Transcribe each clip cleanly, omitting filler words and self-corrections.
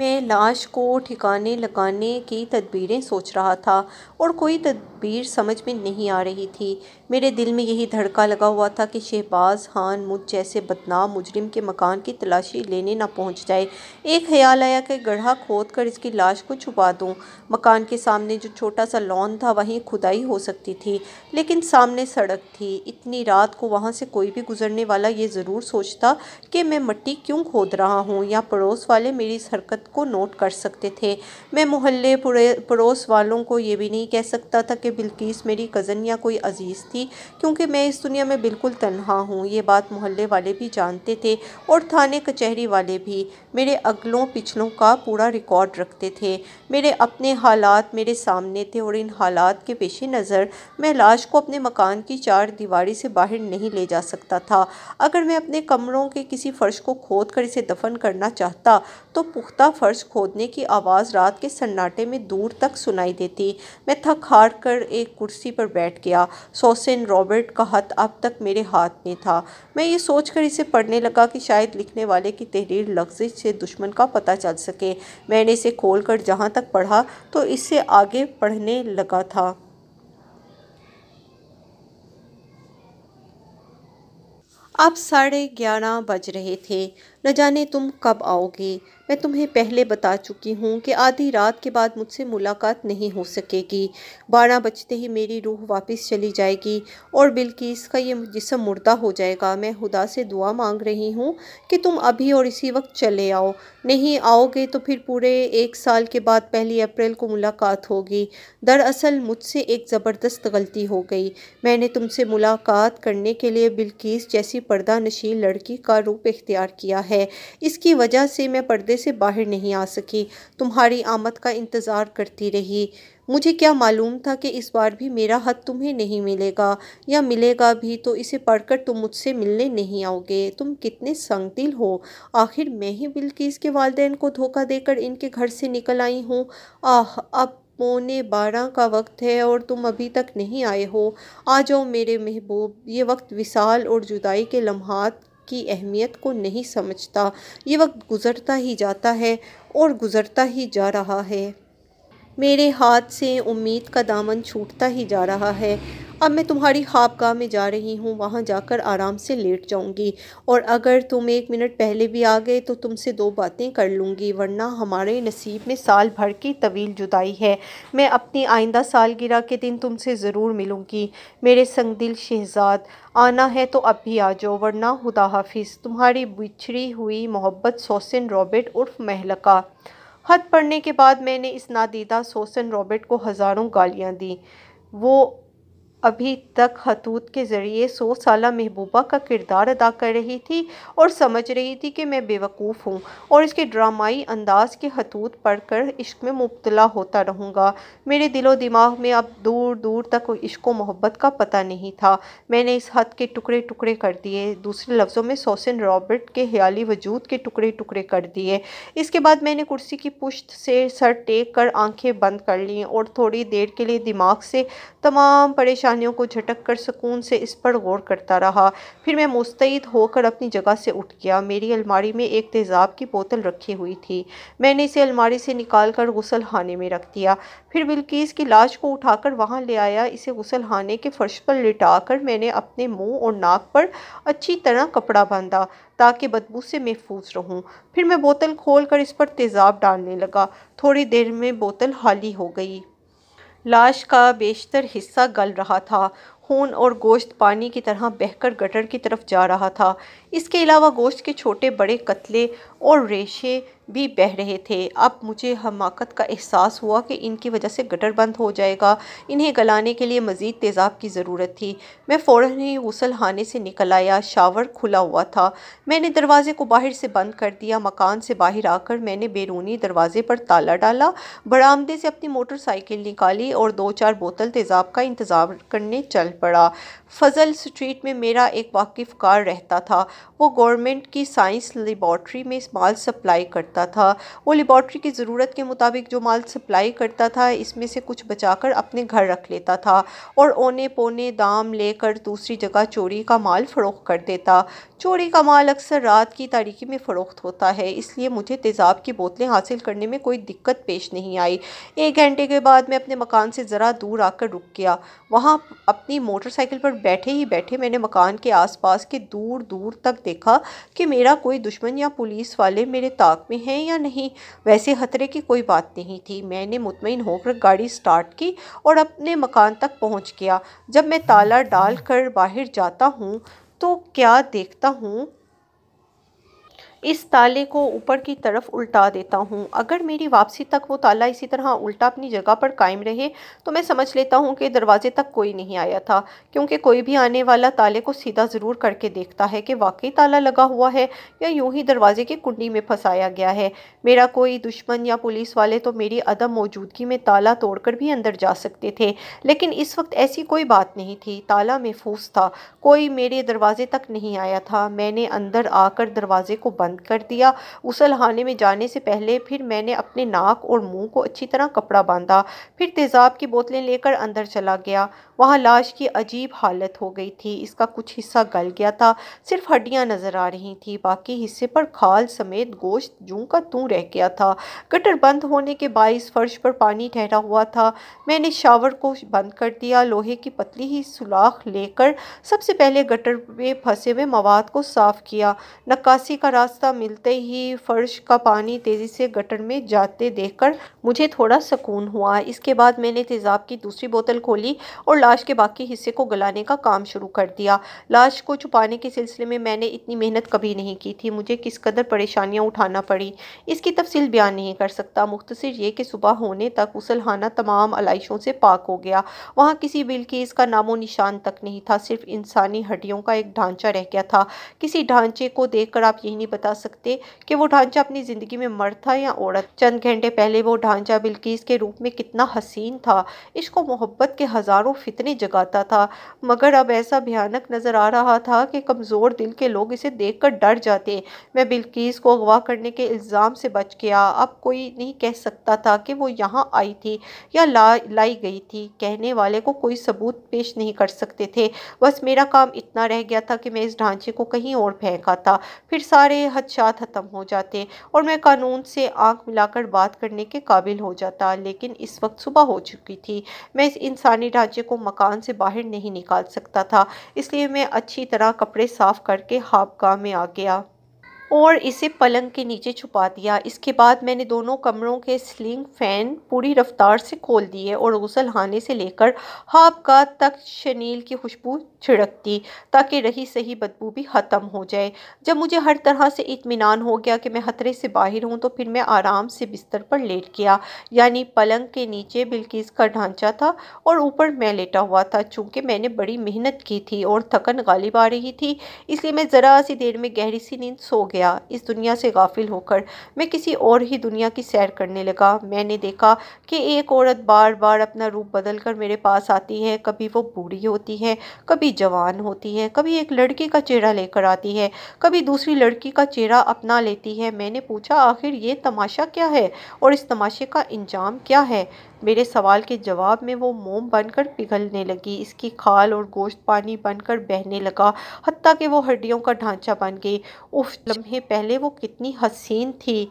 میں لاش کو ٹھکانے لگانے کی تدبیریں سوچ رہا تھا اور کوئی تدبیر سمجھ میں نہیں آ رہی تھی۔ میرے دل میں یہی دھڑکا لگا ہوا تھا کہ شہباز خان مجھ جیسے بدنام مجرم کے مکان کی تلاشی لینے نہ پہنچ جائے۔ ایک خیال آیا کہ گڑھا کھود کر اس کی لاش کو چھپا دوں۔ مکان کے سامنے جو چھوٹا سا لان تھا وہیں کھدائی ہو سکتی تھی، لیکن سامنے سڑک تھی۔ اتنی رات کو وہاں سے کوئی بھی گزرنے والا یہ ضرور سوچتا کہ میں مٹی کیوں کھود رہا ہوں، یا پڑوس والے میری اس حرکت کو نوٹ کر سکتے تھے۔ میں محلے پڑوس والوں کو یہ بھی نہیں کہہ سکتا تھا کہ بلقیس میری کزن یا کوئی عزیز تھی، کیونکہ میں اس دنیا میں بالکل تنہا ہوں۔ یہ بات محلے والے بھی جانتے تھے اور تھانے کچہری والے بھی۔ میرے اگلوں پچھلوں کا پورا ریکارڈ رکھتے تھے۔ میرے اپنے حالات میرے سامنے تھے اور ان حالات کے پیش نظر میں لاش کو اپنے مکان کی چار دیواری سے باہر نہیں لے جا سکتا تھا۔ اگر میں اپنے کمروں کے کسی فرش کو کھود کر اسے دفن کرنا چاہتا تو پختہ فرش کھودنے کی آواز رات کے سناٹے میں دور تک سنائی دیتی۔ میں تھک ہار کر ایک کرسی پر بیٹھ گیا۔ سوسن رابرٹ کا خط اب تک میرے ہاتھ میں تھا۔ میں یہ سوچ کر اسے پڑھنے لگا کہ شاید لکھنے والے کی تحریر لغزش سے دشمن کا پتہ چل سکے۔ میں نے اسے کھول کر جہاں تک پڑھا تو اس سے آگے پڑھنے لگا تھا۔ اب 11:30 بج رہے تھے۔ نہ جانے تم کب آؤ گے۔ میں تمہیں پہلے بتا چکی ہوں کہ آدھی رات کے بعد مجھ سے ملاقات نہیں ہو سکے گی۔ 12 بجتے ہی میری روح واپس چلی جائے گی اور بلقیس کا یہ جسم مردہ ہو جائے گا۔ میں خدا سے دعا مانگ رہی ہوں کہ تم ابھی اور اسی وقت چلے آؤ۔ نہیں آؤ گے تو پھر پورے 1 سال کے بعد 1 اپریل کو ملاقات ہوگی۔ دراصل مجھ سے ایک زبردست غلطی ہو گئی۔ میں نے تم سے ملاقات کرنے کے لیے بلقیس جیسی پردہ نشین لڑکی کا روپ اختیار کیا ہے۔ اس کی وجہ سے میں پردے سے باہر نہیں آ سکی، تمہاری آمد کا انتظار کرتی رہی۔ مجھے کیا معلوم تھا کہ اس بار بھی میرا خط تمہیں نہیں ملے گا، یا ملے گا بھی تو اسے پڑھ کر تم مجھ سے ملنے نہیں آؤ گے۔ تم کتنے سنگ دل ہو! آخر میں ہی بلقیس کے والدین کو دھوکہ دے کر ان کے گھر سے نکل آئی ہوں۔ آہ، اب 11:45 کا وقت ہے اور تم ابھی تک نہیں آئے ہو۔ آ جاؤ میرے محبوب۔ یہ وقت وصال اور جدائی کے لمحات کی اہمیت کو نہیں سمجھتا۔ یہ وقت گزرتا ہی جاتا ہے اور گزرتا ہی جا رہا ہے۔ میرے ہاتھ سے امید کا دامن چھوٹتا ہی جا رہا ہے۔ اب میں تمہاری خوابگاہ میں جا رہی ہوں، وہاں جا کر آرام سے لیٹ جاؤں گی، اور اگر تم 1 منٹ پہلے بھی آ گئے تو تم سے 2 باتیں کر لوں گی، ورنہ ہمارے نصیب میں سال بھر کی طویل جدائی ہے۔ میں اپنی آئندہ سالگرہ کے دن تم سے ضرور ملوں گی، میرے سنگ دل شہزاد۔ آنا ہے تو اب بھی آ جاؤ، ورنہ خدا حافظ۔ تمہاری بچھڑی ہوئی محبت، سوسن رابرٹ عرف مہلکہ۔ خط پڑھنے کے بعد میں نے اس نادیدہ سوسن رابرٹ کو ہزاروں گالیاں دیں۔ وہ ابھی تک خطوط کے ذریعے 100 سالہ محبوبہ کا کردار ادا کر رہی تھی اور سمجھ رہی تھی کہ میں بے وقوف ہوں اور اس کے ڈرامائی انداز کے خطوط پڑھ کر عشق میں مبتلا ہوتا رہوں گا۔ میرے دل و دماغ میں اب دور دور تک عشق و محبت کا پتہ نہیں تھا۔ میں نے اس خط کے ٹکڑے ٹکڑے کر دیے، دوسرے لفظوں میں سوسن رابرٹ کے خیالی وجود کے ٹکڑے ٹکڑے کر دیے۔ اس کے بعد میں نے کرسی کی پشت سے سر ٹیک کر آنکھیں بند کر لیں اور تھوڑی دیر کے لیے دماغ سے تمام پریشانیوں کو جھٹک کر سکون سے اس پر غور کرتا رہا۔ پھر میں مستعد ہو کر اپنی جگہ سے اٹھ گیا۔ میری الماری میں ایک تیزاب کی بوتل رکھی ہوئی تھی، میں نے اسے الماری سے نکال کر غسل خانے میں رکھ دیا۔ پھر بلقیس کی لاش کو اٹھا کر وہاں لے آیا۔ اسے غسل خانے کے فرش پر لٹا کر میں نے اپنے منہ اور ناک پر اچھی طرح کپڑا باندھا تاکہ بدبو سے محفوظ رہوں۔ پھر میں بوتل کھول کر اس پر تیزاب ڈالنے لگا۔ تھوڑی دیر میں بوتل خالی ہو گئی۔ لاش کا بیشتر حصہ گل رہا تھا، خون اور گوشت پانی کی طرح بہہ کر گٹر کی طرف جا رہا تھا۔ اس کے علاوہ گوشت کے چھوٹے بڑے قطرے اور ریشے بھی بہہ رہے تھے۔ اب مجھے حماقت کا احساس ہوا کہ ان کی وجہ سے گٹر بند ہو جائے گا، انہیں گلانے کے لیے مزید تیزاب کی ضرورت تھی۔ میں فوراً ہی غسل خانے سے نکل آیا، شاور کھلا ہوا تھا۔ میں نے دروازے کو باہر سے بند کر دیا۔ مکان سے باہر آ کر میں نے بیرونی دروازے پر تالا ڈالا، برآمدے سے اپنی موٹر سائیکل نکالی اور 2-4 بوتل تیزاب کا انتظار کرنے چل پڑا۔ فضل اسٹریٹ میں میرا ایک واقف کار رہتا تھا۔ وہ گورنمنٹ کی سائنس لیبارٹری میں مال سپلائی کرتا تھا۔ وہ لیبارٹری کی ضرورت کے مطابق جو مال سپلائی کرتا تھا اس میں سے کچھ بچا کر اپنے گھر رکھ لیتا تھا اور اونے پونے دام لے کر دوسری جگہ چوری کا مال فروخت کر دیتا۔ چوری کا مال اکثر رات کی تاریکی میں فروخت ہوتا ہے، اس لیے مجھے تیزاب کی بوتلیں حاصل کرنے میں کوئی دقت پیش نہیں آئی۔ 1 گھنٹے کے بعد میں اپنے مکان سے ذرا دور آ کر رک گیا۔ وہاں اپنی موٹر سائیکل پر بیٹھے ہی بیٹھے میں نے مکان کے آس پاس کے دور دور تک دیکھا کہ میرا کوئی دشمن یا پولیس والے میرے طاق میں ہیں یا نہیں۔ ویسے خطرے کی کوئی بات نہیں تھی۔ میں نے مطمئن ہو کر گاڑی سٹارٹ کی اور اپنے مکان تک پہنچ گیا۔ جب میں تالا ڈال کر باہر جاتا ہوں تو کیا دیکھتا ہوں؟ اس تالے کو اوپر کی طرف الٹا دیتا ہوں۔ اگر میری واپسی تک وہ تالا اسی طرح الٹا اپنی جگہ پر قائم رہے تو میں سمجھ لیتا ہوں کہ دروازے تک کوئی نہیں آیا تھا، کیونکہ کوئی بھی آنے والا تالے کو سیدھا ضرور کر کے دیکھتا ہے کہ واقعی تالا لگا ہوا ہے یا یوں ہی دروازے کی کنڈی میں پھنسایا گیا ہے۔ میرا کوئی دشمن یا پولیس والے تو میری عدم موجودگی میں تالا توڑ کر بھی اندر جا سکتے تھے، لیکن اس وقت ایسی کوئی بات نہیں تھی۔ تالا محفوظ تھا، کوئی میرے دروازے تک نہیں آیا تھا۔ میں نے اندر آ کر دروازے کو بند کر دیا۔ غسل خانے میں جانے سے پہلے پھر میں نے اپنے ناک اور منہ کو اچھی طرح کپڑا باندھا، پھر تیزاب کی بوتلیں لے کر اندر چلا گیا۔ وہاں لاش کی عجیب حالت ہو گئی تھی، اس کا کچھ حصہ گل گیا تھا، صرف ہڈیاں نظر آ رہی تھیں، باقی حصے پر کھال سمیت گوشت جوں کا توں رہ گیا تھا۔ گٹر بند ہونے کے باعث فرش پر پانی ٹھہرا ہوا تھا۔ میں نے شاور کو بند کر دیا، لوہے کی پتلی ہی سوراخ لے کر سب سے پہلے گٹر میں پھنسے ہوئے مواد کو صاف کیا۔ نکاسی کا راستہ ملتے ہی فرش کا پانی تیزی سے گٹر میں جاتے دیکھ کر مجھے تھوڑا سکون ہوا۔ اس کے بعد میں نے تیزاب کی دوسری بوتل کھولی اور لاش کے باقی حصے کو گلانے کا کام شروع کر دیا۔ لاش کو چھپانے کے سلسلے میں میں نے اتنی محنت کبھی نہیں کی تھی۔ مجھے کس قدر پریشانیاں اٹھانا پڑی، اس کی تفصیل بیان نہیں کر سکتا۔ مختصر یہ کہ صبح ہونے تک غسل خانہ تمام علائشوں سے پاک ہو گیا۔ وہاں کسی بلکیس کا نام و نشان تک نہیں تھا، صرف انسانی ہڈیوں کا ایک ڈھانچہ رہ گیا تھا۔ کسی ڈھانچے کو دیکھ کر آپ یہی نہیں بتا سکتے کہ وہ ڈھانچہ اپنی زندگی میں مرد تھا یا عورت۔ چند گھنٹے پہلے وہ ڈھانچہ بلقیس کے روپ میں کتنا حسین تھا، عشق و محبت کے ہزاروں فتنے جگاتا تھا، مگر اب ایسا بھیانک نظر آ رہا تھا کہ کمزور دل کے لوگ اسے دیکھ کر ڈر جاتے۔ میں بلقیس کو اغوا کرنے کے الزام سے بچ گیا۔ اب کوئی نہیں کہہ سکتا تھا کہ وہ یہاں آئی تھی یا لائی گئی تھی، کہنے والے کو کوئی ثبوت پیش نہیں کر سکتے تھے۔ بس میرا کام اتنا رہ گیا تھا کہ میں اس ڈھانچے کو کہیں اور پھینک آتا، پھر سارے خدشات ختم ہو جاتے اور میں قانون سے آنکھ ملا کر بات کرنے کے قابل ہو جاتا۔ لیکن اس وقت صبح ہو چکی تھی، میں اس انسانی ڈھانچے کو مکان سے باہر نہیں نکال سکتا تھا، اس لیے میں اچھی طرح کپڑے صاف کر کے خوابگاہ میں آ گیا اور اسے پلنگ کے نیچے چھپا دیا۔ اس کے بعد میں نے دونوں کمروں کے سیلنگ فین پوری رفتار سے کھول دیے اور غسل خانے سے لے کر خوابگاہ تک شنیل کی خوشبو چھڑک دی تاکہ رہی سہی بدبو بھی ختم ہو جائے۔ جب مجھے ہر طرح سے اطمینان ہو گیا کہ میں خطرے سے باہر ہوں تو پھر میں آرام سے بستر پر لیٹ گیا، یعنی پلنگ کے نیچے بلقیس کا ڈھانچہ تھا اور اوپر میں لیٹا ہوا تھا۔ چونکہ میں نے بڑی محنت کی تھی اور تھکن غالب آ رہی تھی، اس لیے میں ذرا سی دیر میں گہری سی نیند سو گیا۔ اس دنیا سے غافل ہو کر میں کسی اور ہی دنیا کی سیر کرنے لگا۔ میں نے دیکھا کہ ایک عورت بار بار اپنا روپ بدل کر میرے پاس آتی ہے، کبھی وہ بوڑھی ہوتی ہے، کبھی جوان ہوتی ہے، کبھی ایک لڑکی کا چہرہ لے کر آتی ہے، کبھی دوسری لڑکی کا چہرہ اپنا لیتی ہے۔ میں نے پوچھا آخر یہ تماشا کیا ہے اور اس تماشے کا انجام کیا ہے؟ میرے سوال کے جواب میں وہ موم بن کر پگھلنے لگی، اس کی کھال اور گوشت پانی بن کر بہنے لگا، حتیٰ کہ وہ ہڈیوں کا ڈھانچہ بن گئی۔ اف، لمحے پہلے وہ کتنی حسین تھی،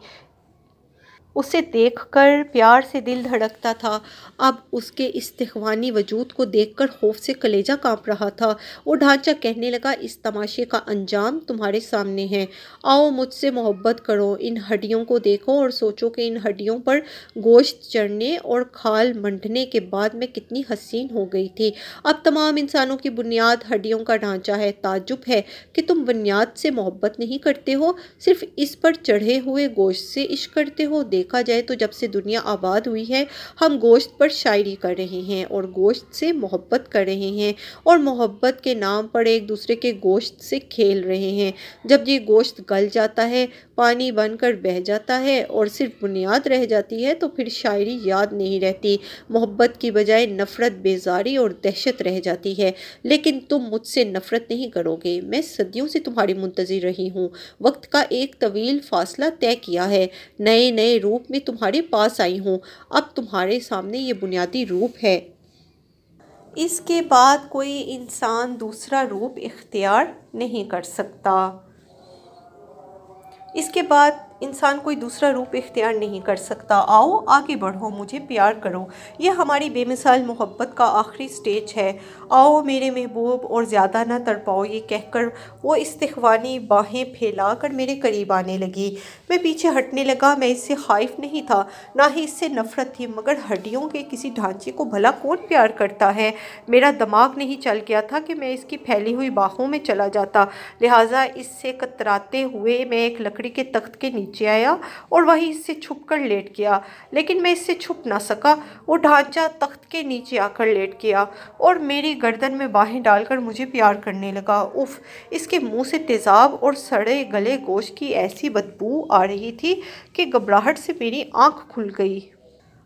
اسے دیکھ کر پیار سے دل دھڑکتا تھا، اب اس کے استحوانی وجود کو دیکھ کر خوف سے کلیجہ کانپ رہا تھا۔ وہ ڈھانچہ کہنے لگا اس تماشے کا انجام تمہارے سامنے ہے، آؤ مجھ سے محبت کرو، ان ہڈیوں کو دیکھو اور سوچو کہ ان ہڈیوں پر گوشت چڑھنے اور کھال منڈنے کے بعد میں کتنی حسین ہو گئی تھی۔ اب تمام انسانوں کی بنیاد ہڈیوں کا ڈھانچہ ہے، تعجب ہے کہ تم بنیاد سے محبت نہیں کرتے ہو، صرف اس پر چڑھے ہوئے گوشت سے عشق کرتے ہو۔ دیکھا جائے تو جب سے دنیا آباد ہوئی ہے ہم گوشت پر شاعری کر رہے ہیں اور گوشت سے محبت کر رہے ہیں اور محبت کے نام پر ایک دوسرے کے گوشت سے کھیل رہے ہیں۔ جب یہ گوشت گل جاتا ہے، پانی بن کر بہہ جاتا ہے اور صرف بنیاد رہ جاتی ہے تو پھر شاعری یاد نہیں رہتی، محبت کی بجائے نفرت، بیزاری اور دہشت رہ جاتی ہے۔ لیکن تم مجھ سے نفرت نہیں کرو گے، میں صدیوں سے تمہاری منتظر رہی ہوں، وقت کا ایک طویل فاصلہ طے کیا ہے، نئے نئے روپ میں تمہارے پاس آئی ہوں، اب تمہارے سامنے یہ بنیادی روپ ہے۔ اس کے بعد کوئی انسان دوسرا روپ اختیار نہیں کر سکتا۔ اس کے بعد انسان کوئی دوسرا روپ اختیار نہیں کر سکتا۔ آؤ آگے بڑھو، مجھے پیار کرو، یہ ہماری بے مثال محبت کا آخری سٹیج ہے۔ آؤ میرے محبوب، اور زیادہ نہ تڑپاؤ، یہ کہہ کر وہ استحوانی باہیں پھیلا کر میرے قریب آنے لگی۔ میں پیچھے ہٹنے لگا۔ میں اس سے خائف نہیں تھا، نہ ہی اس سے نفرت تھی، مگر ہڈیوں کے کسی ڈھانچے کو بھلا کون پیار کرتا ہے؟ میرا دماغ نہیں چل گیا تھا کہ میں اس کی پھیلی ہوئی باہوں میں چلا جاتا، لہٰذا اس سے کتراتے ہوئے میں ایک لکڑی کے تخت کے نیچے آیا اور وہیں اس سے چھپ کر لیٹ گیا۔ لیکن میں اس سے چھپ نہ سکا۔ وہ ڈھانچہ تخت کے نیچے آ کر لیٹ گیا اور میری گردن میں باہیں ڈال کر مجھے پیار کرنے لگا۔ اف! اس کے منہ سے تیزاب اور سڑے گلے گوشت کی ایسی بدبو آ رہی تھی کہ گھبراہٹ سے میری آنکھ کھل گئی۔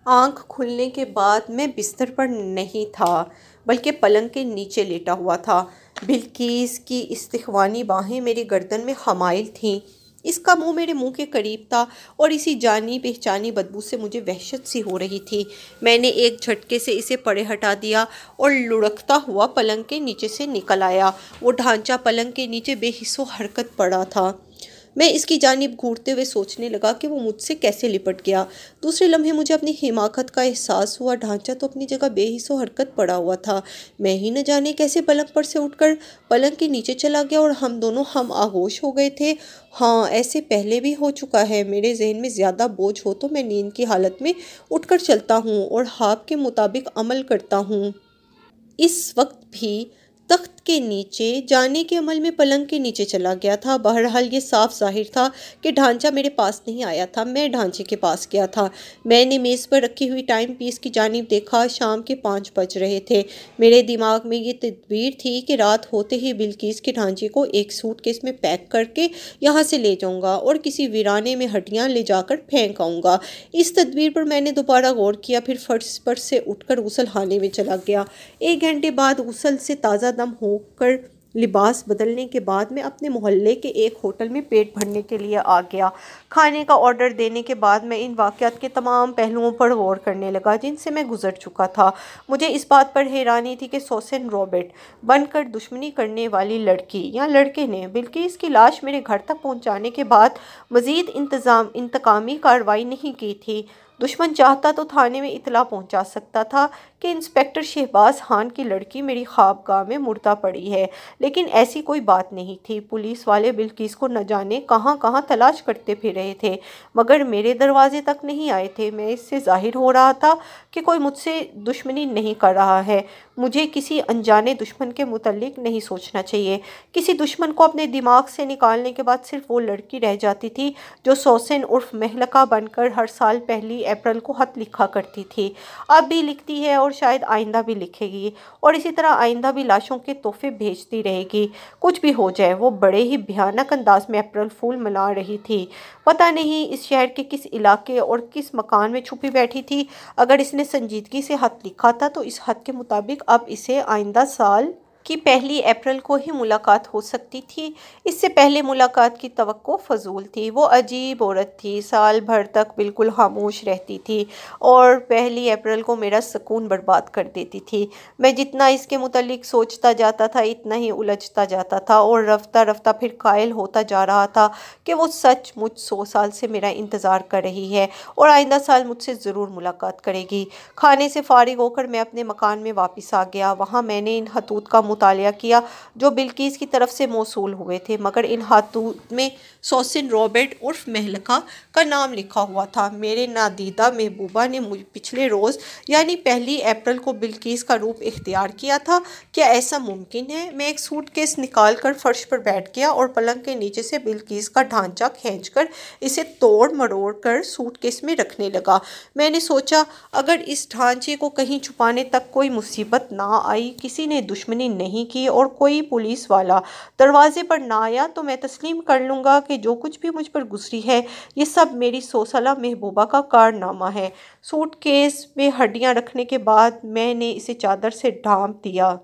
آنکھ کھلنے کے بعد میں بستر پر نہیں تھا، بلکہ پلنگ کے نیچے لیٹا ہوا تھا۔ بلقیس کی استحوانی باہیں میری گردن میں حمائل تھیں۔ اس کا منہ میرے منہ کے قریب تھا اور اسی جانی پہچانی بدبو سے مجھے وحشت سی ہو رہی تھی۔ میں نے ایک جھٹکے سے اسے پرے ہٹا دیا اور لڑھکتا ہوا پلنگ کے نیچے سے نکل آیا۔ وہ ڈھانچہ پلنگ کے نیچے بے حس و حرکت پڑا تھا۔ میں اس کی جانب گھورتے ہوئے سوچنے لگا کہ وہ مجھ سے کیسے لپٹ گیا۔ دوسرے لمحے مجھے اپنی حماقت کا احساس ہوا۔ ڈھانچہ تو اپنی جگہ بے حس و حرکت پڑا ہوا تھا، میں ہی نہ جانے کیسے پلنگ پر سے اٹھ کر پلنگ کے نیچے چلا گیا اور ہم دونوں ہم آغوش ہو گئے تھے۔ ہاں، ایسے پہلے بھی ہو چکا ہے۔ میرے ذہن میں زیادہ بوجھ ہو تو میں نیند کی حالت میں اٹھ کر چلتا ہوں اور خواب کے مطابق عمل کرتا ہوں۔ اس وقت بھی تخت کے نیچے جانے کے عمل میں پلنگ کے نیچے چلا گیا تھا۔ بہرحال یہ صاف ظاہر تھا کہ ڈھانچہ میرے پاس نہیں آیا تھا، میں ڈھانچے کے پاس گیا تھا۔ میں نے میز پر رکھی ہوئی ٹائم پیس کی جانب دیکھا۔ شام کے 5 بج رہے تھے۔ میرے دماغ میں یہ تدبیر تھی کہ رات ہوتے ہی بلقیس کے ڈھانچے کو ایک سوٹ کیس میں پیک کر کے یہاں سے لے جاؤں گا اور کسی ویرانے میں ہڈیاں لے جا کر پھینک آؤں گا۔ اس تدبیر پر میں نے دوبارہ غور کیا، پھر فرش پر سے اٹھ کر غسل خانے میں چلا گیا۔ 1 گھنٹے بعد غسل سے تازہ دم ہو کر لباس بدلنے کے بعد میں اپنے محلے کے ایک ہوٹل میں پیٹ بھرنے کے لیے آ گیا۔ کھانے کا آرڈر دینے کے بعد میں ان واقعات کے تمام پہلوؤں پر غور کرنے لگا جن سے میں گزر چکا تھا۔ مجھے اس بات پر حیرانی تھی کہ سوسن رابرٹ بن کر دشمنی کرنے والی لڑکی یا لڑکے نے بلقیس کی لاش میرے گھر تک پہنچانے کے بعد مزید انتقامی کارروائی نہیں کی تھی۔ دشمن چاہتا تو تھانے میں اطلاع پہنچا سکتا تھا کہ انسپکٹر شہباز خان کی لڑکی میری خوابگاہ میں مردہ پڑی ہے، لیکن ایسی کوئی بات نہیں تھی۔ پولیس والے بلقیس کو نہ جانے کہاں کہاں تلاش کرتے پھر رہے تھے، مگر میرے دروازے تک نہیں آئے تھے۔ میں اس سے ظاہر ہو رہا تھا کہ کوئی مجھ سے دشمنی نہیں کر رہا ہے۔ مجھے کسی انجانے دشمن کے متعلق نہیں سوچنا چاہیے۔ کسی دشمن کو اپنے دماغ سے نکالنے کے بعد صرف وہ لڑکی رہ جاتی تھی جو سوسن عرف مہلکہ بن کر ہر سال 1 اپریل کو خط لکھا کرتی تھی، اب بھی لکھتی ہے اور شاید آئندہ بھی لکھے گی، اور اسی طرح آئندہ بھی لاشوں کے تحفے بھیجتی رہے گی۔ کچھ بھی ہو جائے، وہ بڑے ہی بھیانک انداز میں اپریل فول منا رہی تھی۔ پتہ نہیں اس شہر کے کس علاقے اور کس مکان میں چھپی بیٹھی تھی۔ اگر اس نے سنجیدگی سے خط لکھا تھا تو اس خط کے مطابق اب اسے آئندہ سال کی 1 اپریل کو ہی ملاقات ہو سکتی تھی۔ اس سے پہلے ملاقات کی توقع فضول تھی۔ وہ عجیب عورت تھی، سال بھر تک بالکل خاموش رہتی تھی اور 1 اپریل کو میرا سکون برباد کر دیتی تھی۔ میں جتنا اس کے متعلق سوچتا جاتا تھا اتنا ہی الجھتا جاتا تھا اور رفتہ رفتہ پھر قائل ہوتا جا رہا تھا کہ وہ سچ مچ 100 سال سے میرا انتظار کر رہی ہے اور آئندہ سال مجھ سے ضرور ملاقات کرے گی۔ کھانے سے فارغ ہو کر میں اپنے مکان میں واپس آ گیا۔ وہاں میں نے ان خطوط کا مطالعہ کیا جو بلقیس کی طرف سے موصول ہوئے تھے، مگر ان خطوط میں سوسن رابرٹ عرف مہلکہ کا نام لکھا ہوا تھا۔ میرے نادیدہ محبوبہ نے پچھلے روز یعنی 1 اپریل کو بلقیس کا روپ اختیار کیا تھا۔ کیا ایسا ممکن ہے؟ میں ایک سوٹ کیس نکال کر فرش پر بیٹھ گیا اور پلنگ کے نیچے سے بلقیس کا ڈھانچہ کھینچ کر اسے توڑ مروڑ کر سوٹ کیس میں رکھنے لگا۔ میں نے سوچا، اگر اس ڈھانچے کو کہیں چھپانے تک کوئی مصیبت نہ آئی، کسی نے دشمنی نہیں کی اور کوئی پولیس والا دروازے پر نہ آیا، تو میں تسلیم کر لوں گا کہ جو کچھ بھی مجھ پر گزری ہے یہ سب میری 100 سالہ محبوبہ کا کارنامہ ہے۔ سوٹ کیس میں ہڈیاں رکھنے کے بعد میں نے اسے چادر سے ڈھانپ دیا۔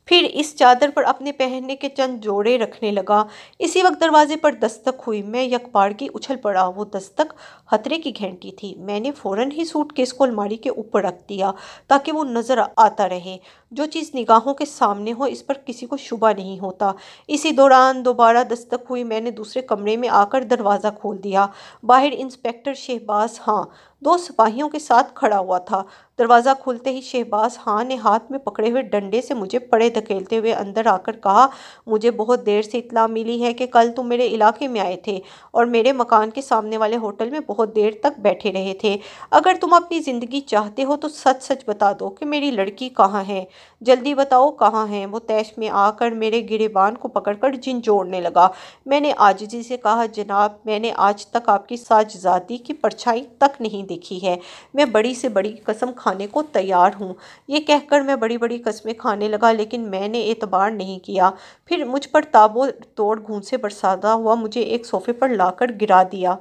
پھر اس چادر پر اپنے پہننے کے چند جوڑے رکھنے لگا۔ اسی وقت دروازے پر دستک ہوئی۔ میں یکبارگی اچھل پڑا۔ وہ دستک خطرے کی گھنٹی تھی۔ میں نے فوراً ہی سوٹ کیس کو الماری کے اوپر رکھ دیا تاکہ وہ نظر آتا رہے۔ جو چیز نگاہوں کے سامنے ہو اس پر کسی کو شبہ نہیں ہوتا۔ اسی دوران دوبارہ دستک ہوئی۔ میں نے دوسرے کمرے میں آ کر دروازہ کھول دیا۔ باہر انسپکٹر شہباز خاں 2 سپاہیوں کے ساتھ کھڑا ہوا تھا۔ دروازہ کھلتے ہی شہباز خاں نے ہاتھ میں پکڑے ہوئے ڈنڈے سے مجھے پڑے دھکیلتے ہوئے اندر آ کر کہا، مجھے بہت دیر سے اطلاع ملی ہے کہ کل تم میرے علاقے میں آئے تھے اور میرے مکان کے سامنے والے ہوٹل میں بہت دیر تک بیٹھے رہے تھے۔ اگر تم اپنی زندگی چاہتے ہو تو سچ سچ بتا دو کہ میری لڑکی کہاں ہے۔ جلدی بتاؤ کہاں ہے۔ وہ طیش میں آ کر میرے گریبان کو پکڑ کر جھنجھوڑنے لگا۔ میں نے عاجزی سے کہا، جناب میں نے آج تک آپ کی ساجزادی کی پرچھائی تک نہیں دیکھی ہے۔ میں بڑی سے بڑی قسم کھانے کو تیار ہوں۔ یہ کہہ کر میں بڑی بڑی قسمیں کھانے لگا لیکن میں نے اعتبار نہیں کیا۔ پھر مجھ پر تاب و توڑ گھونسے برساتا ہوا مجھے ایک صوفے پر لا کر گرا دیا۔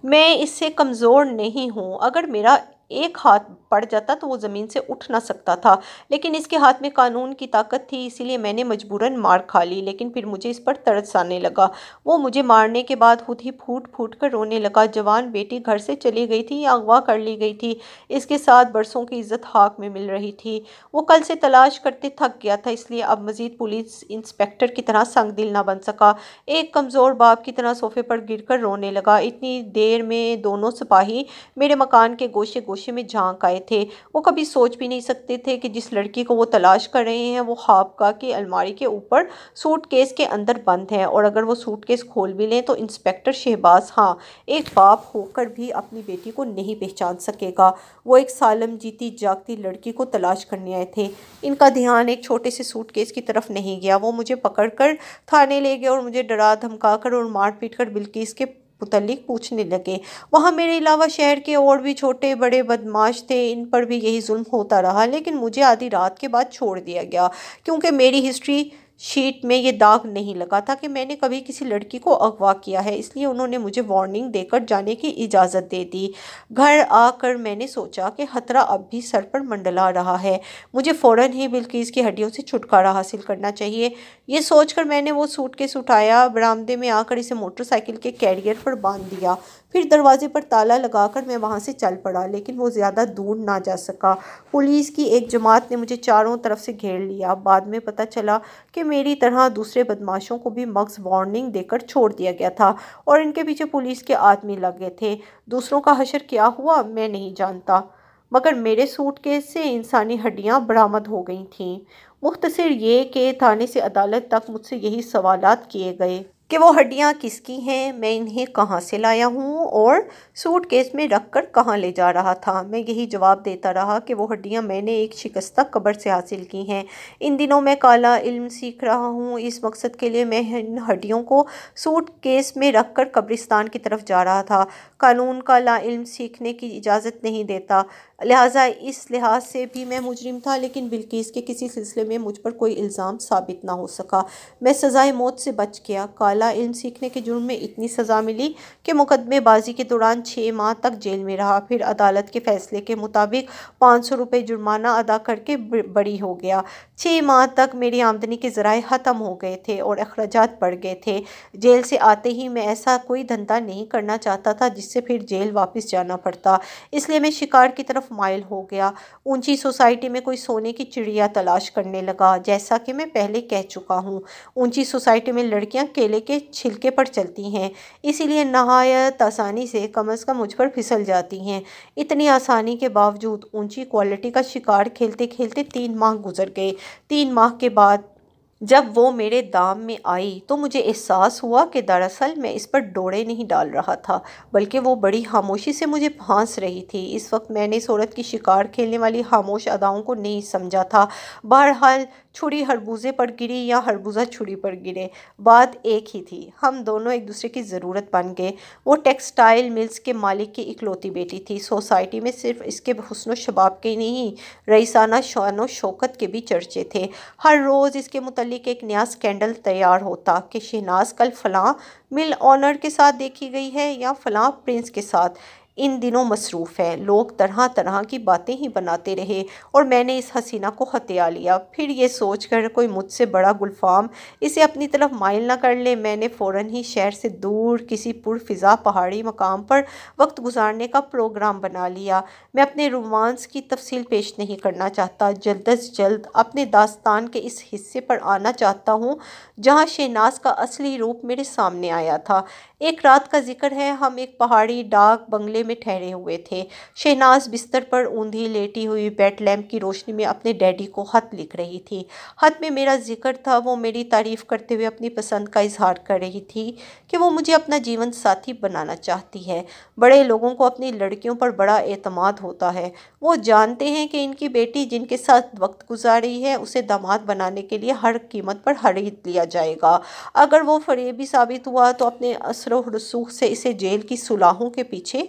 میں اس سے کمزور نہیں ہوں۔ اگر میرا ایک ہاتھ پڑ جاتا تو وہ زمین سے اٹھ نہ سکتا تھا، لیکن اس کے ہاتھ میں قانون کی طاقت تھی، اسی لیے میں نے مجبوراً مار کھا لی۔ لیکن پھر مجھے اس پر ترس آنے لگا۔ وہ مجھے مارنے کے بعد خود ہی پھوٹ پھوٹ کر رونے لگا۔ جوان بیٹی گھر سے چلی گئی تھی یا اغوا کر لی گئی تھی، اس کے ساتھ برسوں کی عزت خاک میں مل رہی تھی۔ وہ کل سے تلاش کرتے تھک گیا تھا، اس لیے اب مزید پولیس انسپکٹر کی طرح سنگ دل نہ بن سکا۔ ایک کمزور باپ کی طرح صوفے پر گر کر رونے لگا۔ اتنی دیر میں دونوں سپاہی میرے مکان کے گوشے گوشے میں جھانک آئے تھے۔ وہ کبھی سوچ بھی نہیں سکتے تھے کہ جس لڑکی کو وہ تلاش کر رہے ہیں وہ خوابگاہ کی الماری کے اوپر سوٹ کیس کے اندر بند ہے، اور اگر وہ سوٹ کیس کھول بھی لیں تو انسپکٹر شہباز خاں ایک باپ ہو کر بھی اپنی بیٹی کو نہیں پہچان سکے گا۔ وہ ایک سالم جیتی جاگتی لڑکی کو تلاش کرنے آئے تھے۔ ان کا دھیان ایک چھوٹے سے سوٹ کیس کی طرف نہیں گیا۔ وہ مجھے پکڑ کر تھانے لے گئے اور مجھے ڈرا دھمکا کر اور مار پیٹ کر بلقیس کے متعلق پوچھنے لگے۔ وہاں میرے علاوہ شہر کے اور بھی چھوٹے بڑے بدماش تھے، ان پر بھی یہی ظلم ہوتا رہا، لیکن مجھے آدھی رات کے بعد چھوڑ دیا گیا کیونکہ میری ہسٹری شیٹ میں یہ داغ نہیں لگا تھا کہ میں نے کبھی کسی لڑکی کو اغوا کیا ہے، اس لیے انہوں نے مجھے وارننگ دے کر جانے کی اجازت دے دی۔ گھر آ کر میں نے سوچا کہ خطرہ اب بھی سر پر منڈلا رہا ہے، مجھے فوراً ہی بلقیس کی ہڈیوں سے چھٹکارا حاصل کرنا چاہیے۔ یہ سوچ کر میں نے وہ سوٹ کیس اٹھایا، برآمدے میں آ کر اسے موٹر سائیکل کے کیریئر پر باندھ دیا۔ پھر دروازے پر تالا لگا کر میں وہاں سے چل پڑا، لیکن وہ زیادہ دور نہ جا سکا۔ پولیس کی ایک جماعت نے مجھے چاروں طرف سے گھیر لیا۔ بعد میں پتہ چلا کہ میری طرح دوسرے بدماشوں کو بھی مغز وارننگ دے کر چھوڑ دیا گیا تھا اور ان کے پیچھے پولیس کے آدمی لگ گئے تھے۔ دوسروں کا حشر کیا ہوا میں نہیں جانتا، مگر میرے سوٹ کیس سے انسانی ہڈیاں برآمد ہو گئی تھیں۔ مختصر یہ کہ تھانے سے عدالت تک مجھ سے یہی سوالات کیے گئے کہ وہ ہڈیاں کس کی ہیں، میں انہیں کہاں سے لایا ہوں اور سوٹ کیس میں رکھ کر کہاں لے جا رہا تھا۔ میں یہی جواب دیتا رہا کہ وہ ہڈیاں میں نے ایک شکستہ قبر سے حاصل کی ہیں۔ ان دنوں میں کالا علم سیکھ رہا ہوں، اس مقصد کے لیے میں ان ہڈیوں کو سوٹ کیس میں رکھ کر قبرستان کی طرف جا رہا تھا۔ قانون کالا علم سیکھنے کی اجازت نہیں دیتا، لہٰذا اس لحاظ سے بھی میں مجرم تھا، لیکن بلقیس کے کسی سلسلے میں مجھ پر کوئی الزام ثابت نہ ہو سکا۔ میں سزائے موت سے بچ گیا۔ کالا علم سیکھنے کے جرم میں اتنی سزا ملی کہ مقدمے بازی کے دوران 6 ماہ تک جیل میں رہا، پھر عدالت کے فیصلے کے مطابق 500 روپے جرمانہ ادا کر کے بری ہو گیا۔ 6 ماہ تک میری آمدنی کے ذرائع ختم ہو گئے تھے اور اخراجات بڑھ گئے تھے۔ جیل سے آتے ہی میں ایسا کوئی دھندا نہیں کرنا چاہتا تھا جس سے پھر جیل واپس جانا پڑتا، اس لیے میں شکار کی طرف مائل ہو گیا۔ اونچی سوسائٹی میں کوئی سونے کی چڑیا تلاش کرنے لگا۔ جیسا کہ میں پہلے کہہ چکا ہوں، اونچی سوسائٹی میں لڑکیاں کیلے کے چھلکے پر چلتی ہیں، اسی لیے نہایت آسانی سے کم از کم مجھ پر پھسل جاتی ہیں۔ اتنی آسانی کے باوجود اونچی کوالٹی کا شکار کھیلتے کھیلتے 3 ماہ گزر گئے۔ 3 ماہ کے بعد جب وہ میرے دام میں آئی تو مجھے احساس ہوا کہ دراصل میں اس پر ڈوڑے نہیں ڈال رہا تھا، بلکہ وہ بڑی خاموشی سے مجھے پھانس رہی تھی۔ اس وقت میں نے اس عورت کی شکار کھیلنے والی خاموش اداؤں کو نہیں سمجھا تھا۔ بہرحال چھری خربوزے پر گری یا خربوزہ چھری پر گرے، بات ایک ہی تھی، ہم دونوں ایک دوسرے کی ضرورت بن گئے۔ وہ ٹیکسٹائل ملز کے مالک کی اکلوتی بیٹی تھی۔ سوسائٹی میں صرف اس کے حسن و شباب کے نہیں، رئیسانہ شان و شوکت کے بھی چرچے تھے۔ ہر روز اس کے متعلق ایک نیا سکینڈل تیار ہوتا کہ شہناز کل فلاں مل اونر کے ساتھ دیکھی گئی ہے یا فلاں پرنس کے ساتھ۔ ان دنوں مصروف ہے۔ لوگ طرح طرح کی باتیں ہی بناتے رہے اور میں نے اس حسینہ کو ہتھیا لیا۔ پھر یہ سوچ کر کوئی مجھ سے بڑا گلفام اسے اپنی طرف مائل نہ کر لے، میں نے فوراً ہی شہر سے دور کسی پرفضا پہاڑی مقام پر وقت گزارنے کا پروگرام بنا لیا۔ میں اپنے رومانس کی تفصیل پیش نہیں کرنا چاہتا، جلد از جلد اپنے داستان کے اس حصے پر آنا چاہتا ہوں جہاں شہناز کا اصلی روپ میرے سامنے آیا تھا۔ ایک رات کا ذکر ہے، ہم ایک پہاڑی ڈاک بنگلے میں ٹھہرے ہوئے تھے۔ شہناز بستر پر اوندھی لیٹی ہوئی بیڈ لیمپ کی روشنی میں اپنے ڈیڈی کو خط لکھ رہی تھی۔ خط میں میرا ذکر تھا، وہ میری تعریف کرتے ہوئے اپنی پسند کا اظہار کر رہی تھی کہ وہ مجھے اپنا جیون ساتھی بنانا چاہتی ہے۔ بڑے لوگوں کو اپنی لڑکیوں پر بڑا اعتماد ہوتا ہے۔ وہ جانتے ہیں کہ ان کی بیٹی جن کے ساتھ وقت گزار رہی ہے اسے داماد بنانے کے لیے ہر قیمت پر خرید لیا جائے گا۔ اگر وہ فریبی ثابت ہوا تو اپنے اثر و رسوخ سے اسے جیل کی سلاخوں کے پیچھے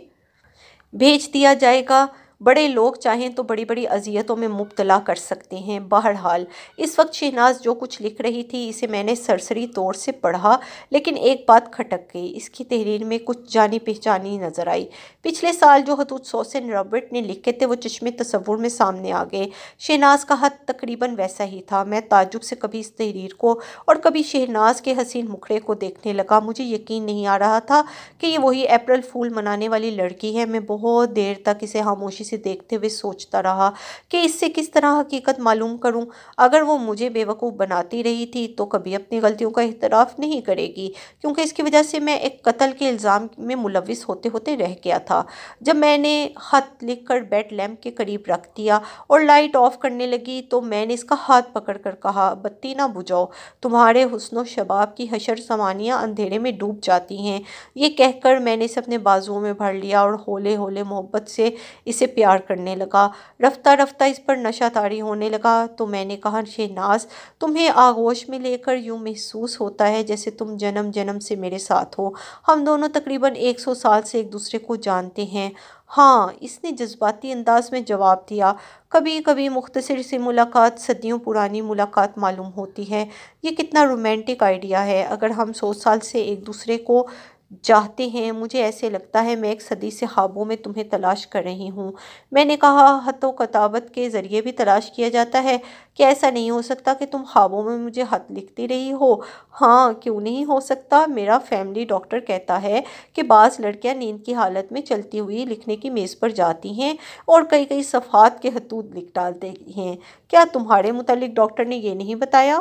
بھیج دیا جائے گا۔ بڑے لوگ چاہیں تو بڑی بڑی اذیتوں میں مبتلا کر سکتے ہیں۔ بہرحال اس وقت شہناز جو کچھ لکھ رہی تھی اسے میں نے سرسری طور سے پڑھا، لیکن ایک بات کھٹک گئی، اس کی تحریر میں کچھ جانی پہچانی نظر آئی۔ پچھلے سال جو خطوط سوسن رابرٹ نے لکھے تھے وہ چشمِ تصور میں سامنے آ گئے۔ شہناز کا خط تقریباً ویسا ہی تھا۔ میں تعجب سے کبھی اس تحریر کو اور کبھی شہناز کے حسین مکھڑے کو دیکھنے لگا۔ مجھے یقین نہیں آ رہا تھا کہ یہ وہی اپریل فول منانے والی لڑکی ہے۔ میں بہت دیر تک اسے خاموشی سے دیکھتے ہوئے سوچتا رہا کہ اس سے کس طرح حقیقت معلوم کروں۔ اگر وہ مجھے بیوقوف بناتی رہی تھی تو کبھی اپنی غلطیوں کا اعتراف نہیں کرے گی، کیونکہ اس کی وجہ سے میں ایک قتل کے الزام میں ملوث ہوتے ہوتے رہ گیا تھا۔ جب میں نے خط لکھ کر بیڈ لیمپ کے قریب رکھ دیا اور لائٹ آف کرنے لگی تو میں نے اس کا ہاتھ پکڑ کر کہا، بتی نہ بجھاؤ، تمہارے حسن و شباب کی حشر سوانیاں اندھیرے میں ڈوب جاتی ہیں۔ یہ کہہ کر میں نے اسے اپنے بازوؤں میں بھر لیا اور ہولے ہولے محبت سے اسے پیار کرنے لگا۔ رفتہ رفتہ اس پر نشہ طاری ہونے لگا تو میں نے کہا، شہناز، تمہیں آغوش میں لے کر یوں محسوس ہوتا ہے جیسے تم جنم جنم سے میرے ساتھ ہو۔ ہم دونوں تقریباً 100 سال سے ایک دوسرے کو جانتے ہیں۔ ہاں، اس نے جذباتی انداز میں جواب دیا۔ کبھی کبھی مختصر سی ملاقات صدیوں پرانی ملاقات معلوم ہوتی ہے۔ یہ کتنا رومانٹک آئیڈیا ہے۔ اگر ہم 100 سال سے ایک دوسرے کو چاہتے ہیں، مجھے ایسے لگتا ہے میں ایک صدی سے خوابوں میں تمہیں تلاش کر رہی ہوں۔ میں نے کہا، خط و کتابت کے ذریعے بھی تلاش کیا جاتا ہے؟ کیا ایسا نہیں ہو سکتا کہ تم خوابوں میں مجھے خط لکھتی رہی ہو؟ ہاں، کیوں نہیں ہو سکتا؟ میرا فیملی ڈاکٹر کہتا ہے کہ بعض لڑکیاں نیند کی حالت میں چلتی ہوئی لکھنے کی میز پر جاتی ہیں اور کئی کئی صفحات کے خطوط لکھ ڈالتی ہیں۔ کیا تمہارے متعلق ڈاکٹر نے یہ نہیں بتایا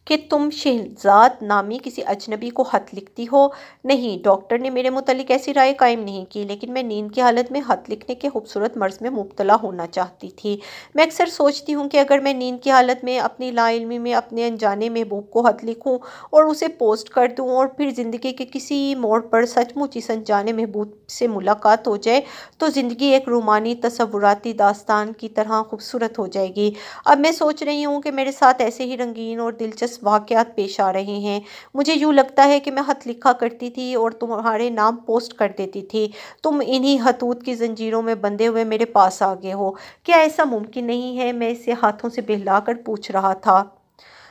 کہ تم شہزاد نامی کسی اجنبی کو خط لکھتی ہو؟ نہیں، ڈاکٹر نے میرے متعلق ایسی رائے قائم نہیں کی، لیکن میں نیند کی حالت میں خط لکھنے کے خوبصورت مرض میں مبتلا ہونا چاہتی تھی۔ میں اکثر سوچتی ہوں کہ اگر میں نیند کی حالت میں اپنی لا علمی میں اپنے انجانے محبوب کو خط لکھوں اور اسے پوسٹ کر دوں اور پھر زندگی کے کسی موڑ پر سچ مچ اس انجانے محبوب سے ملاقات ہو جائے تو زندگی ایک رومانی تصوراتی داستان کی طرح خوبصورت ہو جائے گی۔ اب میں سوچ رہی ہوں کہ میرے ساتھ ایسے ہی رنگین اور دلچسپ واقعات پیش آ رہے ہیں۔ مجھے یوں لگتا ہے کہ میں خط لکھا کرتی تھی اور تمہارے نام پوسٹ کر دیتی تھی۔ تم انہی خطوط کی زنجیروں میں بندھے ہوئے میرے پاس آ گئے ہو۔ کیا ایسا ممکن نہیں ہے؟ میں اسے ہاتھوں سے بہلا کر پوچھ رہا تھا،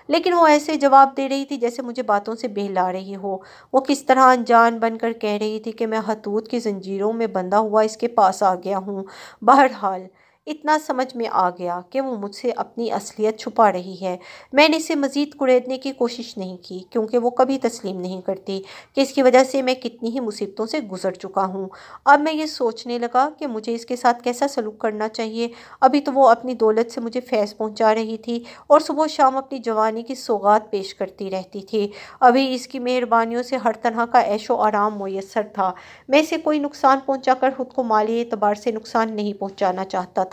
لیکن وہ ایسے جواب دے رہی تھی جیسے مجھے باتوں سے بہلا رہی ہو۔ وہ کس طرح انجان بن کر کہہ رہی تھی کہ میں خطوط کی زنجیروں میں بندھا ہوا اس کے پاس آ گیا ہوں۔ بہرحال اتنا سمجھ میں آ گیا کہ وہ مجھ سے اپنی اصلیت چھپا رہی ہے۔ میں نے اسے مزید کڑیدنے کی کوشش نہیں کی، کیونکہ وہ کبھی تسلیم نہیں کرتی کہ اس کی وجہ سے میں کتنی ہی مصیبتوں سے گزر چکا ہوں۔ اب میں یہ سوچنے لگا کہ مجھے اس کے ساتھ کیسا سلوک کرنا چاہیے۔ ابھی تو وہ اپنی دولت سے مجھے فیض پہنچا رہی تھی اور صبح و شام اپنی جوانی کی سوغات پیش کرتی رہتی تھی۔ ابھی اس کی مہربانیوں سے ہر طرح کا عیش و آرام میسر تھا۔ میں اسے کوئی نقصان پہنچا کر خود کو مالی اعتبار سے نقصان نہیں پہنچانا چاہتا تھا۔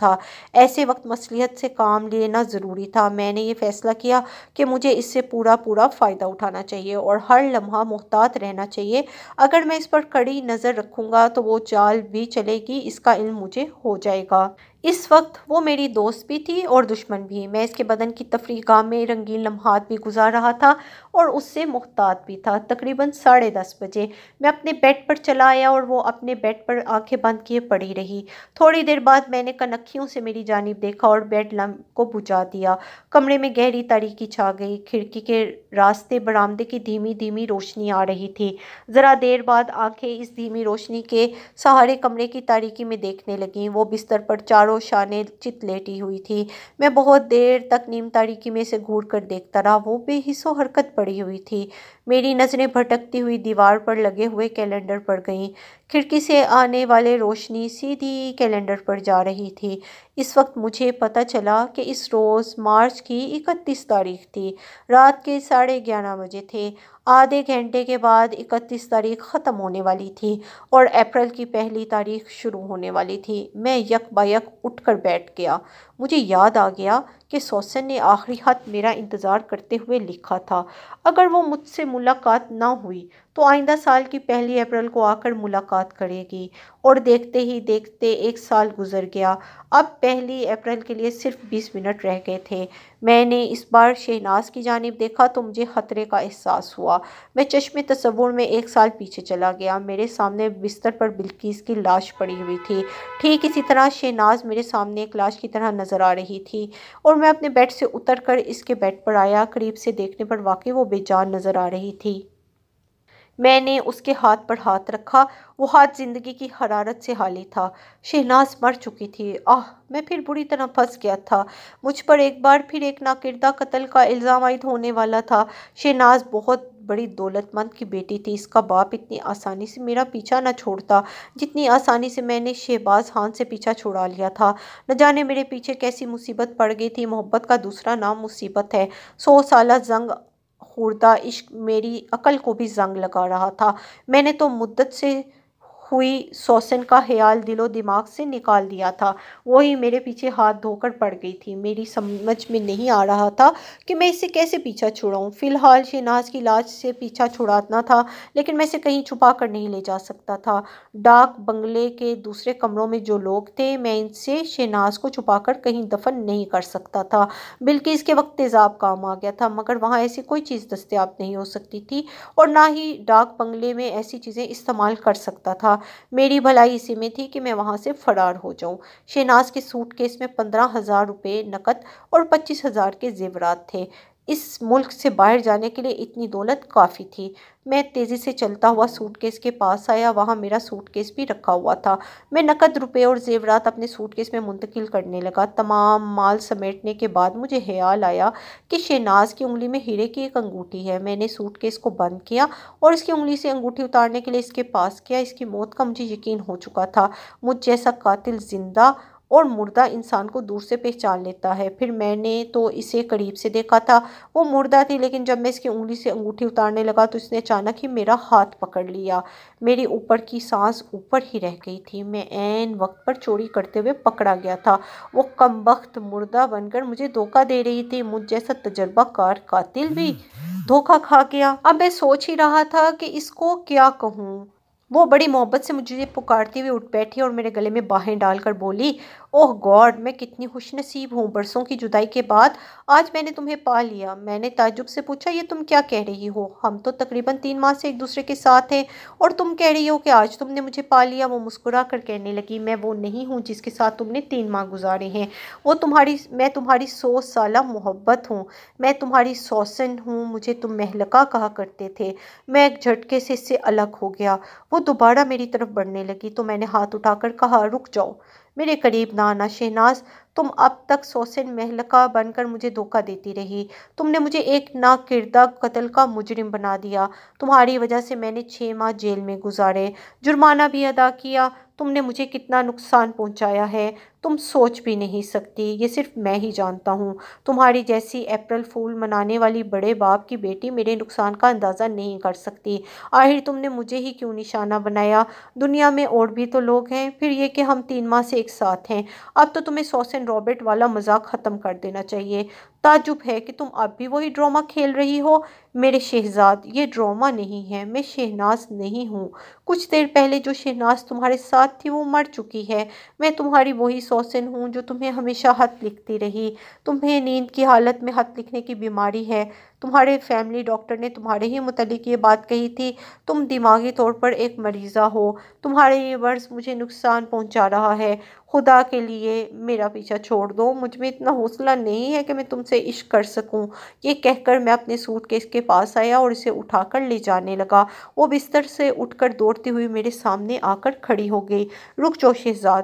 ایسے وقت مصلحت سے کام لینا ضروری تھا۔ میں نے یہ فیصلہ کیا کہ مجھے اس سے پورا فائدہ اٹھانا چاہیے اور ہر لمحہ محتاط رہنا چاہیے۔ اگر میں اس پر کڑی نظر رکھوں گا تو وہ چال بھی چلے گی، اس کا علم مجھے ہو جائے گا۔ اس وقت وہ میری دوست بھی تھی اور دشمن بھی۔ میں اس کے بدن کی تفریح گاہ میں رنگین لمحات بھی گزار رہا تھا اور اس سے محتاط بھی تھا۔ تقریباً 10:30 بجے میں اپنے بیڈ پر چلا آیا اور وہ اپنے بیڈ پر آنکھیں بند کیے پڑی رہی۔ تھوڑی دیر بعد میں نے کنکھیوں سے میری جانب دیکھا اور بیڈ لمپ کو بجھا دیا۔ کمرے میں گہری تاریکی چھا گئی۔ کھڑکی کے راستے برآمدے کی دھیمی دھیمی روشنی آ رہی تھی۔ ذرا دیر بعد آنکھیں اس دھیمی روشنی کے سہارے کمرے کی تاریکی میں دیکھنے لگیں۔ وہ بستر پر چاروں شانے چت لیٹی ہوئی تھی۔ میں بہت دیر تک نیم تاریکی میں سے گھور کر دیکھتا رہا۔ وہ بے حس و حرکت پڑی ہوئی تھی۔ میری نظریں بھٹکتی ہوئی دیوار پر لگے ہوئے کیلنڈر پر گئیں۔ کھڑکی سے آنے والی روشنی سیدھی کیلنڈر پر جا رہی تھی۔ اس وقت مجھے پتہ چلا کہ اس روز مارچ کی 31 تاریخ تھی۔ رات کے 11:30 بجے تھے۔ آدھے گھنٹے کے بعد 31 تاریخ ختم ہونے والی تھی اور اپریل کی پہلی تاریخ شروع ہونے والی تھی۔ میں یک بہ یک اٹھ کر بیٹھ گیا۔ مجھے یاد آ گیا کہ سوسن نے آخری خط میرا انتظار کرتے ہوئے لکھا تھا۔ اگر وہ مجھ سے ملاقات نہ ہوئی تو آئندہ سال کی پہلی اپریل کو آ کر ملاقات کرے گی۔ اور دیکھتے ہی دیکھتے 1 سال گزر گیا۔ اب پہلی اپریل کے لیے صرف 20 منٹ رہ گئے تھے۔ میں نے اس بار شہناز کی جانب دیکھا تو مجھے خطرے کا احساس ہوا۔ میں چشم تصور میں 1 سال پیچھے چلا گیا۔ میرے سامنے بستر پر بلقیس کی لاش پڑی ہوئی تھی۔ ٹھیک اسی طرح شہناز میرے سامنے ایک لاش کی طرح نظر آ رہی تھی اور میں اپنے بیڈ سے اتر کر اس کے بیڈ پر آیا۔ قریب سے دیکھنے پر واقعی وہ بے جان نظر آ رہی تھی۔ میں نے اس کے ہاتھ پر ہاتھ رکھا۔ وہ ہاتھ زندگی کی حرارت سے خالی تھا۔ شہناز مر چکی تھی۔ میں پھر بری طرح پھنس گیا تھا۔ مجھ پر ایک بار پھر ایک ناکردہ قتل کا الزام عائد ہونے والا تھا۔ شہناز بہت بڑی دولت مند کی بیٹی تھی۔ اس کا باپ اتنی آسانی سے میرا پیچھا نہ چھوڑتا جتنی آسانی سے میں نے شہباز خان سے پیچھا چھڑا لیا تھا۔ نہ جانے میرے پیچھے کیسی مصیبت پڑ گئی تھی۔ محبت کا دوسرا نام مصیبت ہے۔ 100 سالہ زنگ خوردہ عشق میری عقل کو بھی زنگ لگا رہا تھا۔ میں نے تو مدت سے ہوئی سوسن کا خیال دل و دماغ سے نکال دیا تھا۔ وہی میرے پیچھے ہاتھ دھو کر پڑ گئی تھی۔ میری سمجھ میں نہیں آ رہا تھا کہ میں اس سے کیسے پیچھا چھڑاؤں۔ فی الحال شہناز کی لاش سے پیچھا چھڑانا تھا لیکن میں اسے کہیں چھپا کر نہیں لے جا سکتا تھا۔ ڈاک بنگلے کے دوسرے کمروں میں جو لوگ تھے میں ان سے شہناز کو چھپا کر کہیں دفن نہیں کر سکتا تھا۔ بلقیس کے وقت تیزاب کام آ گیا تھا مگر وہاں ایسی کوئی چیز دستیاب نہیں ہو سکتی تھی اور نہ ہی ڈاک بنگلے میں ایسی چیزیں استعمال کر سکتا تھا۔ میری بھلائی اسی میں تھی کہ میں وہاں سے فرار ہو جاؤں۔ شہناز کے سوٹ کیس میں 15,000 روپے نقد اور 25,000 کے زیورات تھے۔ اس ملک سے باہر جانے کے لیے اتنی دولت کافی تھی۔ میں تیزی سے چلتا ہوا سوٹ کیس کے پاس آیا۔ وہاں میرا سوٹ کیس بھی رکھا ہوا تھا۔ میں نقد روپے اور زیورات اپنے سوٹ کیس میں منتقل کرنے لگا۔ تمام مال سمیٹنے کے بعد مجھے خیال آیا کہ شہناز کی انگلی میں ہیرے کی ایک انگوٹھی ہے۔ میں نے سوٹ کیس کو بند کیا اور اس کی انگلی سے انگوٹھی اتارنے کے لیے اس کے پاس گیا۔ اس کی موت کا مجھے یقین ہو چکا تھا۔ مجھ جیسا قاتل زندہ اور مردہ انسان کو دور سے پہچان لیتا ہے۔ پھر میں نے تو اسے قریب سے دیکھا تھا۔ وہ مردہ تھی لیکن جب میں اس کی انگلی سے انگوٹھی اتارنے لگا تو اس نے اچانک ہی میرا ہاتھ پکڑ لیا۔ میری اوپر کی سانس اوپر ہی رہ گئی تھی۔ میں عین وقت پر چوری کرتے ہوئے پکڑا گیا تھا۔ وہ کمبخت مردہ بن کر مجھے دھوکہ دے رہی تھی۔ مجھ جیسا تجربہ کار قاتل بھی دھوکہ کھا گیا۔ اب میں سوچ ہی رہا تھا کہ اس کو کیا کہوں۔ وہ بڑی محبت سے مجھے پکارتی ہوئی اٹھ بیٹھی اور میرے گلے میں باہیں ڈال کر بولی، اوہ گاڈ، میں کتنی خوش نصیب ہوں۔ برسوں کی جدائی کے بعد آج میں نے تمہیں پا لیا۔ میں نے تعجب سے پوچھا، یہ تم کیا کہہ رہی ہو؟ ہم تو تقریباً 3 ماہ سے ایک دوسرے کے ساتھ ہیں اور تم کہہ رہی ہو کہ آج تم نے مجھے پا لیا۔ وہ مسکرا کر کہنے لگی، میں وہ نہیں ہوں جس کے ساتھ تم نے 3 ماہ گزارے ہیں۔ میں تمہاری 100 سالہ محبت ہوں۔ میں تمہاری سوسن ہوں۔ مجھے تم مہلکہ کہا کرتے تھے۔ میں ایک جھٹکے سے اس سے الگ ہو گیا۔ وہ دوبارہ میری طرف بڑھنے لگی تو میں نے ہاتھ اٹھا کر کہا، رک جاؤ، میرے قریب نہ آنا۔ شہناز، تم اب تک سوسن مہلکہ بن کر مجھے دھوکہ دیتی رہی۔ تم نے مجھے ایک ناکردہ قتل کا مجرم بنا دیا۔ تمہاری وجہ سے میں نے 6 ماہ جیل میں گزارے، جرمانہ بھی ادا کیا۔ تم نے مجھے کتنا نقصان پہنچایا ہے تم سوچ بھی نہیں سکتی۔ یہ صرف میں ہی جانتا ہوں۔ تمہاری جیسی اپریل فول منانے والی بڑے باپ کی بیٹی میرے نقصان کا اندازہ نہیں کر سکتی۔ آخر تم نے مجھے ہی کیوں نشانہ بنایا؟ دنیا میں اور بھی تو لوگ ہیں۔ پھر یہ کہ ہم 3 ماہ سے ایک ساتھ ہیں۔ اب تو تمہیں سوسن رابرٹ والا مذاق ختم کر دینا چاہیے۔ تعجب ہے کہ تم اب بھی وہی ڈرامہ کھیل رہی ہو۔ میرے شہزاد، یہ ڈرامہ نہیں ہے۔ میں شہناز نہیں ہوں۔ کچھ دیر پہلے جو شہناز تمہارے ساتھ تھی وہ مر چکی ہے۔ میں تمہاری وہی سوسن ہوں جو تمہیں ہمیشہ خط لکھتی رہی۔ تمہیں نیند کی حالت میں خط لکھنے کی بیماری ہے۔ تمہارے فیملی ڈاکٹر نے تمہارے ہی متعلق یہ بات کہی تھی۔ تم دماغی طور پر ایک مریضہ ہو۔ تمہارا یہ مرض مجھے نقصان پہنچا رہا ہے۔ خدا کے لیے میرا پیچھا چھوڑ دو۔ مجھ میں اتنا حوصلہ نہیں ہے کہ میں تم سے عشق کر سکوں۔ یہ کہہ کر میں اپنے سوٹ کیس کے پاس آیا اور اسے اٹھا کر لے جانے لگا۔ وہ بستر سے اٹھ کر دوڑتی ہوئی میرے سامنے آ کر کھڑی ہو گئی۔ رک جاؤ شہزاد،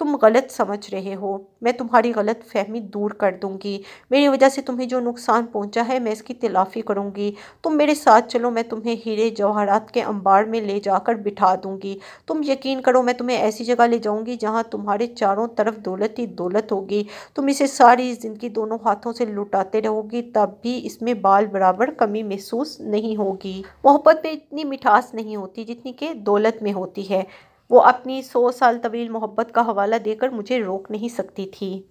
تم غلط سمجھ رہے ہو۔ میں تمہاری غلط فہمی دور کر دوں گی۔ میری وجہ سے تمہیں جو نقصان پہنچا ہے میں اس کی تلافی کروں گی۔ تم میرے ساتھ چلو، میں تمہیں ہیرے جواہرات کے انبار میں لے جا کر بٹھا دوں گی۔ تم یقین کرو، میں تمہیں ایسی جگہ لے جاؤں گی جہاں تمہارے چاروں طرف دولت ہی دولت ہوگی۔ تم اسے ساری زندگی دونوں ہاتھوں سے لٹاتے رہو گی، تب بھی اس میں بال برابر کمی محسوس نہیں ہوگی۔ محبت میں اتنی مٹھاس نہیں ہوتی جتنی کہ دولت میں ہوتی ہے۔ وہ اپنی 100 سال طویل محبت کا حوالہ دے کر مجھے روک نہیں سکتی تھی۔